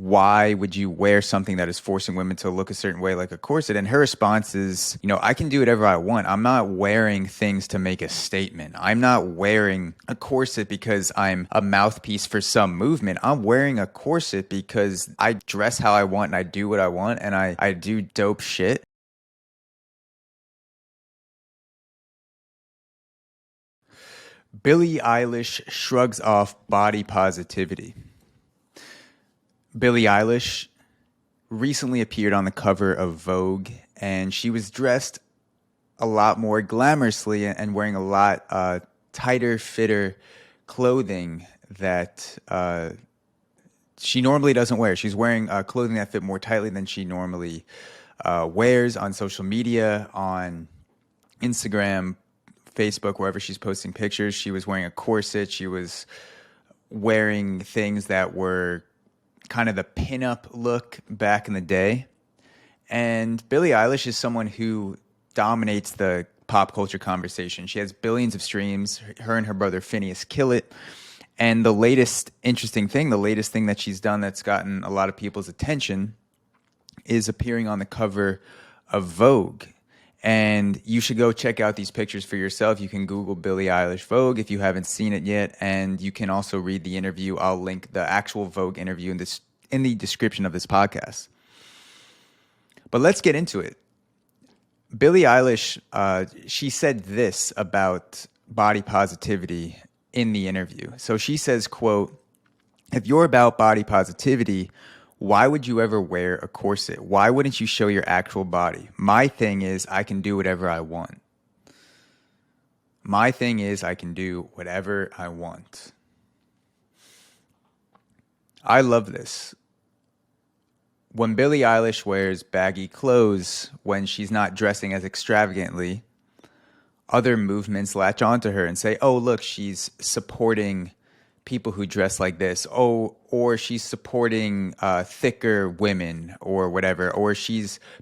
why would you wear something that is forcing women to look a certain way like a corset? And her response is, I can do whatever I want. I'm not wearing things to make a statement. I'm not wearing a corset because I'm a mouthpiece for some movement. I'm wearing a corset because I dress how I want and I do what I want and I do dope shit. Billie Eilish shrugs off body positivity. Billie Eilish recently appeared on the cover of Vogue, and she was dressed a lot more glamorously and wearing a lot tighter, fitter clothing that she normally doesn't wear. She's wearing clothing that fit more tightly than she normally wears on social media, on Instagram, Facebook, wherever she's posting pictures. She was wearing a corset. She was wearing things that were kind of the pinup look back in the day. And Billie Eilish is someone who dominates the pop culture conversation. She has billions of streams. Her and her brother Phineas kill it. And the latest interesting thing, the latest thing that she's done that's gotten a lot of people's attention is appearing on the cover of Vogue. And you should go check out these pictures for yourself. You can Google Billie Eilish Vogue if you haven't seen it yet. And you can also read the interview. I'll link the actual Vogue interview in the description of this podcast. But let's get into it. Billie Eilish, she said this about body positivity in the interview. So she says, quote, "If you're about body positivity, why would you ever wear a corset? Why wouldn't you show your actual body? My thing is I can do whatever I want. My thing is I can do whatever I want." I love this. When Billie Eilish wears baggy clothes, when she's not dressing as extravagantly, other movements latch onto her and say, oh, look, she's supporting people who dress like this. Oh, or she's supporting thicker women or whatever. Or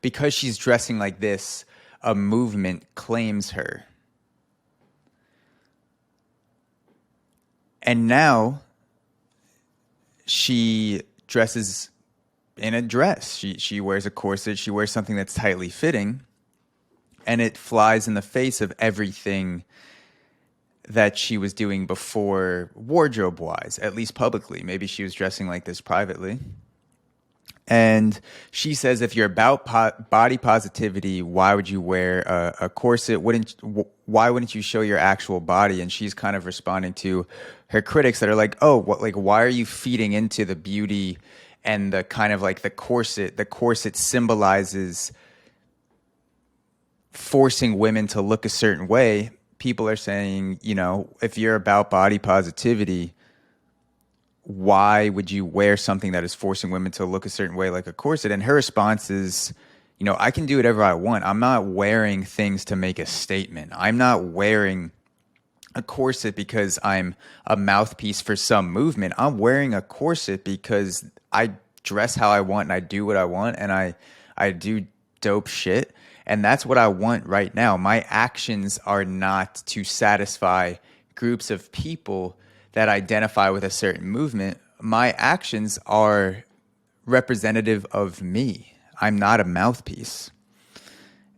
because she's dressing like this, a movement claims her. And now she dresses in a dress. She wears a corset. She wears something that's tightly fitting. And it flies in the face of everything that she was doing before, wardrobe-wise, at least publicly. Maybe she was dressing like this privately. And she says, if you're about body positivity, why would you wear a corset? Why wouldn't you show your actual body? And she's kind of responding to her critics that are like, oh, why are you feeding into the beauty and the kind of like the corset? The corset symbolizes forcing women to look a certain way. People are saying, if you're about body positivity, why would you wear something that is forcing women to look a certain way like a corset? And her response is, I can do whatever I want. I'm not wearing things to make a statement. I'm not wearing a corset because I'm a mouthpiece for some movement. I'm wearing a corset because I dress how I want and I do what I want and I do dope shit. And that's what I want right now. My actions are not to satisfy groups of people that identify with a certain movement. My actions are representative of me. I'm not a mouthpiece.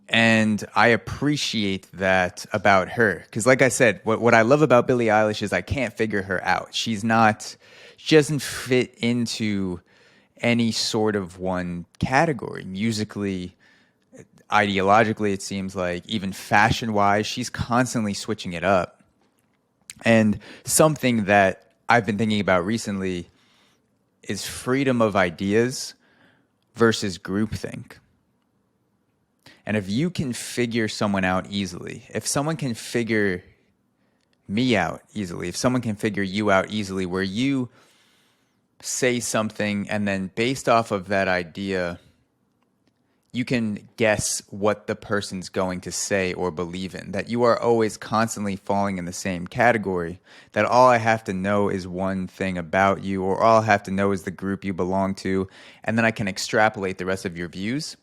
And I appreciate that about her. Because like I said, what I love about Billie Eilish is I can't figure her out. She doesn't fit into any sort of one category. Musically, ideologically, it seems like, even fashion-wise, she's constantly switching it up. And something that I've been thinking about recently is freedom of ideas versus groupthink. And if you can figure someone out easily, if someone can figure me out easily, if someone can figure you out easily, where you say something and then based off of that idea, you can guess what the person's going to say or believe in, that you are always constantly falling in the same category, that all I have to know is one thing about you, or all I have to know is the group you belong to, and then I can extrapolate the rest of your views.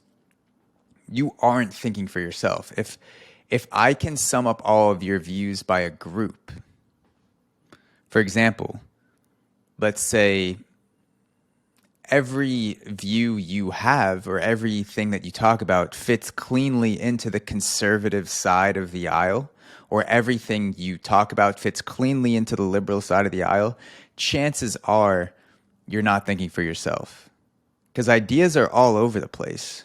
You aren't thinking for yourself. If I can sum up all of your views by a group, for example, let's say every view you have or everything that you talk about fits cleanly into the conservative side of the aisle, or everything you talk about fits cleanly into the liberal side of the aisle, chances are you're not thinking for yourself. Because ideas are all over the place.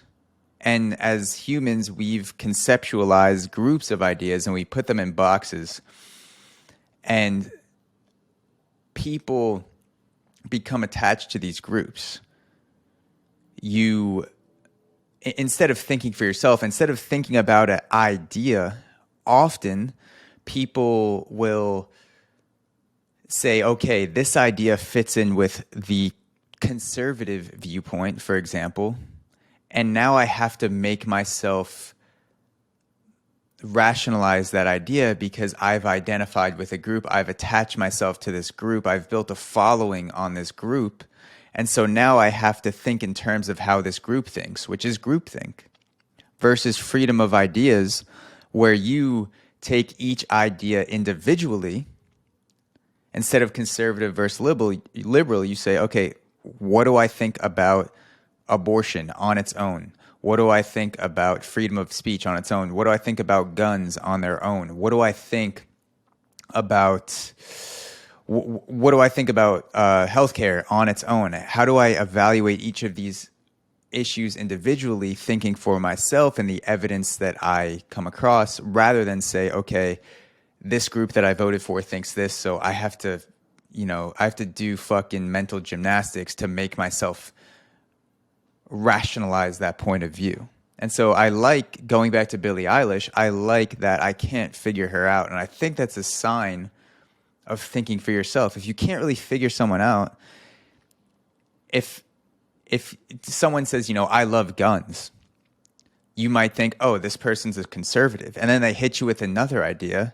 And as humans, we've conceptualized groups of ideas and we put them in boxes. And people become attached to these groups. You, instead of thinking for yourself, instead of thinking about an idea, often people will say, okay, this idea fits in with the conservative viewpoint, for example, and now I have to make myself rationalize that idea because I've identified with a group, I've attached myself to this group, I've built a following on this group, and so now I have to think in terms of how this group thinks, which is groupthink, versus freedom of ideas, where you take each idea individually. Instead of conservative versus liberal, you say, okay, what do I think about abortion on its own? What do I think about freedom of speech on its own? What do I think about guns on their own? What do I think about healthcare on its own? How do I evaluate each of these issues individually, thinking for myself and the evidence that I come across, rather than say, okay, this group that I voted for thinks this, so I have to, I have to do fucking mental gymnastics to make myself rationalize that point of view. And so I like, going back to Billie Eilish, I like that I can't figure her out. And I think that's a sign of thinking for yourself. If you can't really figure someone out, if someone says, I love guns, you might think, oh, this person's a conservative. And then they hit you with another idea,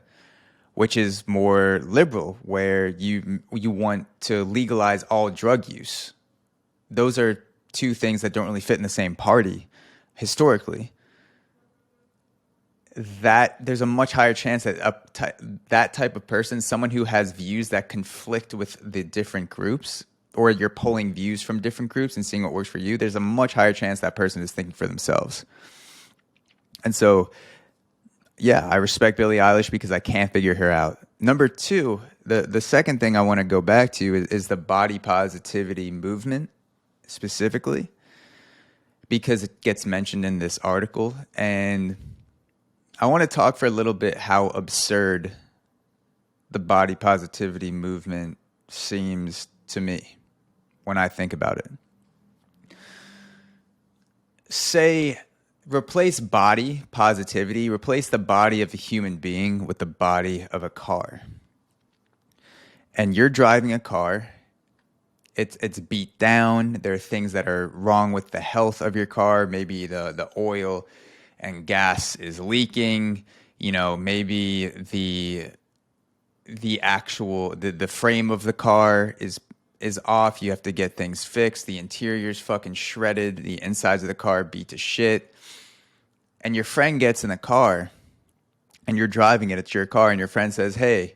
which is more liberal, where you want to legalize all drug use. Those are two things that don't really fit in the same party historically. That there's a much higher chance that that type of person, someone who has views that conflict with the different groups, or you're pulling views from different groups and seeing what works for you, there's a much higher chance that person is thinking for themselves. And so, yeah, I respect Billie Eilish because I can't figure her out. Number two, the second thing I want to go back to is the body positivity movement specifically, because it gets mentioned in this article. And I want to talk for a little bit how absurd the body positivity movement seems to me when I think about it. Say, replace body positivity, replace the body of a human being with the body of a car. And you're driving a car. It's beat down. There are things that are wrong with the health of your car. Maybe the oil and gas is leaking. Maybe the actual the frame of the car is off. You have to get things fixed. The interior's fucking shredded. The insides of the car beat to shit. And your friend gets in the car and you're driving it. It's your car, and your friend says, hey,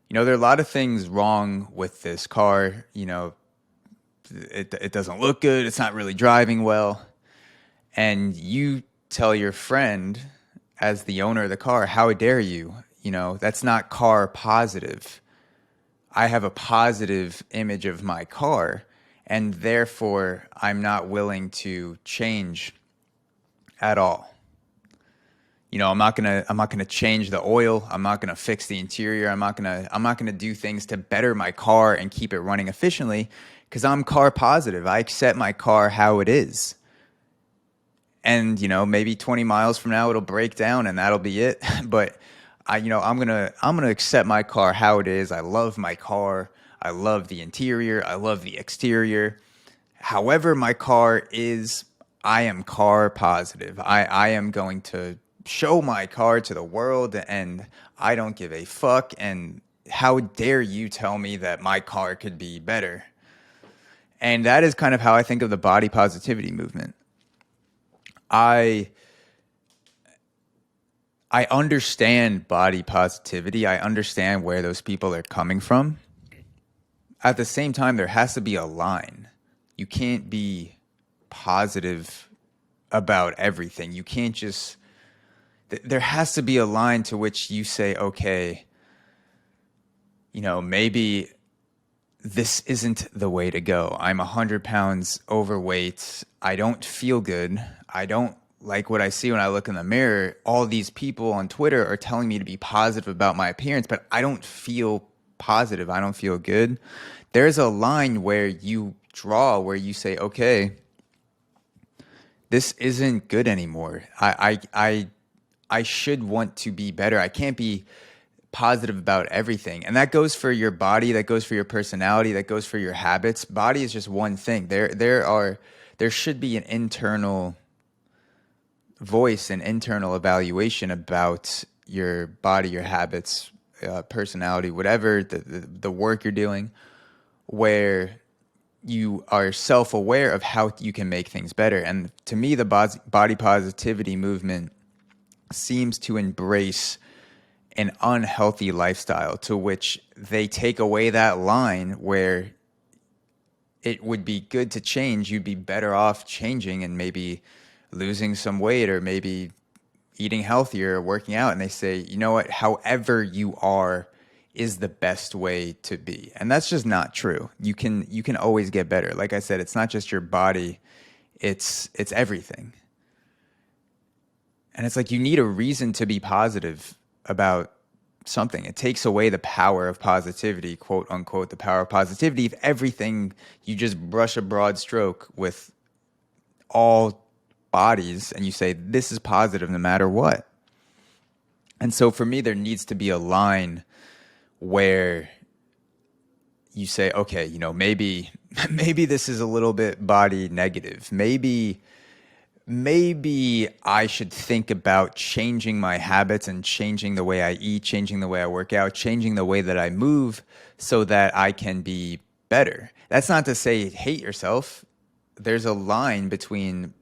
there are a lot of things wrong with this car. It doesn't look good. It's not really driving well. And you tell your friend, as the owner of the car, how dare you? That's not car positive. I have a positive image of my car, and therefore I'm not willing to change at all. I'm not gonna change the oil. I'm not gonna fix the interior. I'm not gonna do things to better my car and keep it running efficiently, because I'm car positive. I accept my car how it is. And maybe 20 miles from now it'll break down and that'll be it. But I'm gonna accept my car how it is. I love my car. I love the interior. I love the exterior. However my car is, I am car positive. I am going to show my car to the world, and I don't give a fuck. And how dare you tell me that my car could be better? And that is kind of how I think of the body positivity movement. I understand body positivity. I understand where those people are coming from. At the same time, there has to be a line. You can't be positive about everything. You can't just, there has to be a line to which you say, okay, maybe this isn't the way to go. I'm 100 pounds overweight. I don't feel good. I don't like what I see when I look in the mirror. All these people on Twitter are telling me to be positive about my appearance, but I don't feel positive. I don't feel good. There's a line where you draw where you say, okay, this isn't good anymore. I should want to be better. I can't be positive about everything. And that goes for your body, that goes for your personality, that goes for your habits. Body is just one thing. There should be an internal voice and internal evaluation about your body, your habits, personality, whatever the work you're doing, where you are self-aware of how you can make things better. And to me, the body positivity movement seems to embrace an unhealthy lifestyle, to which they take away that line where it would be good to change. You'd be better off changing and maybe losing some weight, or maybe eating healthier or working out. And they say, you know what, however you are is the best way to be. And that's just not true. You can always get better. Like I said, it's not just your body, it's everything. And it's like you need a reason to be positive about something. It takes away the power of positivity, quote unquote, the power of positivity, if everything, you just brush a broad stroke with all bodies and you say, this is positive no matter what. And so for me, there needs to be a line where you say, okay, maybe this is a little bit body negative. Maybe I should think about changing my habits and changing the way I eat, changing the way I work out, changing the way that I move so that I can be better. That's not to say hate yourself. There's a line between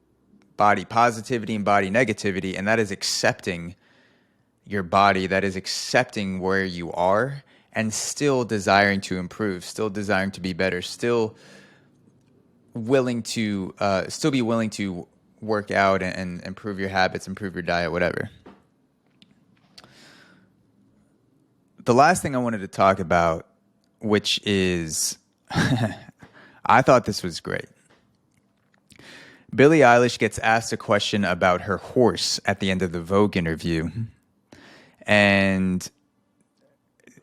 body positivity and body negativity, and that is accepting your body, that is accepting where you are and still desiring to improve, still desiring to be better, still be willing to work out and improve your habits, improve your diet, whatever. The last thing I wanted to talk about, which is, I thought this was great. Billie Eilish gets asked a question about her horse at the end of the Vogue interview. And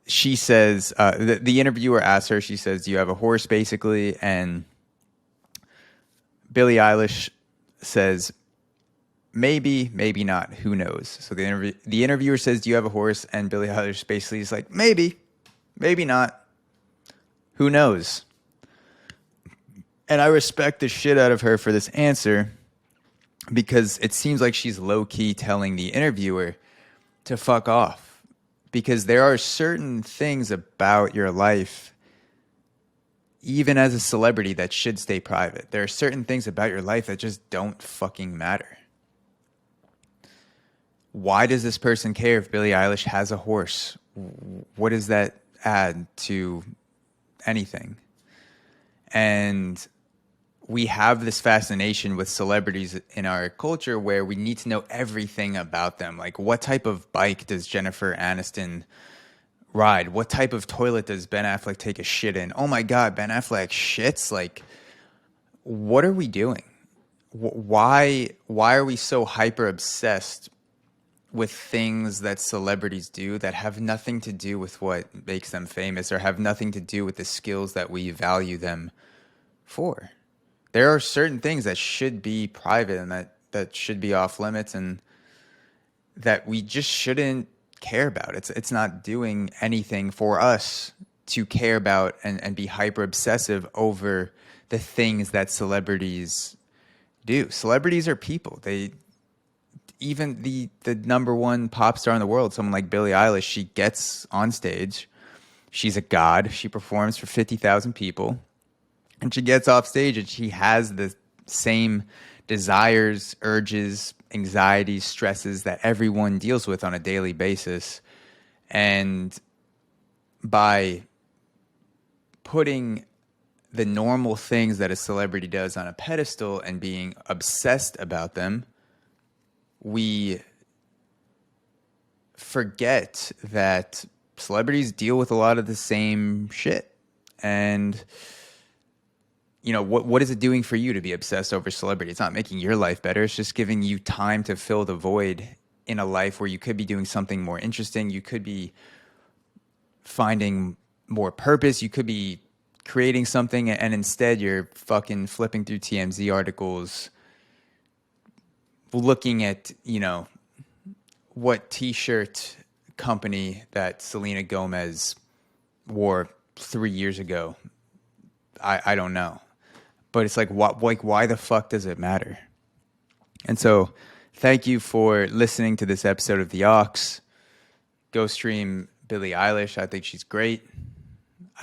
she says, the interviewer asks her, she says, do you have a horse, basically? And Billie Eilish says, maybe, maybe not, who knows? So the interviewer says, do you have a horse? And Billie Eilish basically is like, maybe, maybe not, who knows? And I respect the shit out of her for this answer, because it seems like she's low-key telling the interviewer to fuck off. Because there are certain things about your life, even as a celebrity, that should stay private. There are certain things about your life that just don't fucking matter. Why does this person care if Billie Eilish has a horse? What does that add to anything? And we have this fascination with celebrities in our culture where we need to know everything about them. Like, what type of bike does Jennifer Aniston ride? What type of toilet does Ben Affleck take a shit in? Oh my God, Ben Affleck shits? Like, what are we doing? Why are we so hyper obsessed with things that celebrities do that have nothing to do with what makes them famous, or have nothing to do with the skills that we value them for? There are certain things that should be private and that should be off limits, and that we just shouldn't care about. It's not doing anything for us to care about and be hyper obsessive over the things that celebrities do. Celebrities are people. Even the number one pop star in the world, someone like Billie Eilish, she gets on stage. She's a god. She performs for 50,000 people. And she gets off stage and she has the same desires, urges, anxieties, stresses that everyone deals with on a daily basis. And by putting the normal things that a celebrity does on a pedestal and being obsessed about them, we forget that celebrities deal with a lot of the same shit. And what is it doing for you to be obsessed over celebrity? It's not making your life better. It's just giving you time to fill the void in a life where you could be doing something more interesting. You could be finding more purpose. You could be creating something, and instead you're fucking flipping through TMZ articles, looking at, what t-shirt company that Selena Gomez wore 3 years ago. I don't know. But it's like, why the fuck does it matter? And so thank you for listening to this episode of The Aux. Go stream Billie Eilish. I think she's great.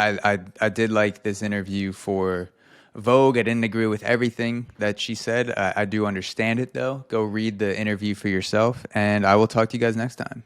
I did like this interview for Vogue. I didn't agree with everything that she said. I do understand it, though. Go read the interview for yourself, and I will talk to you guys next time.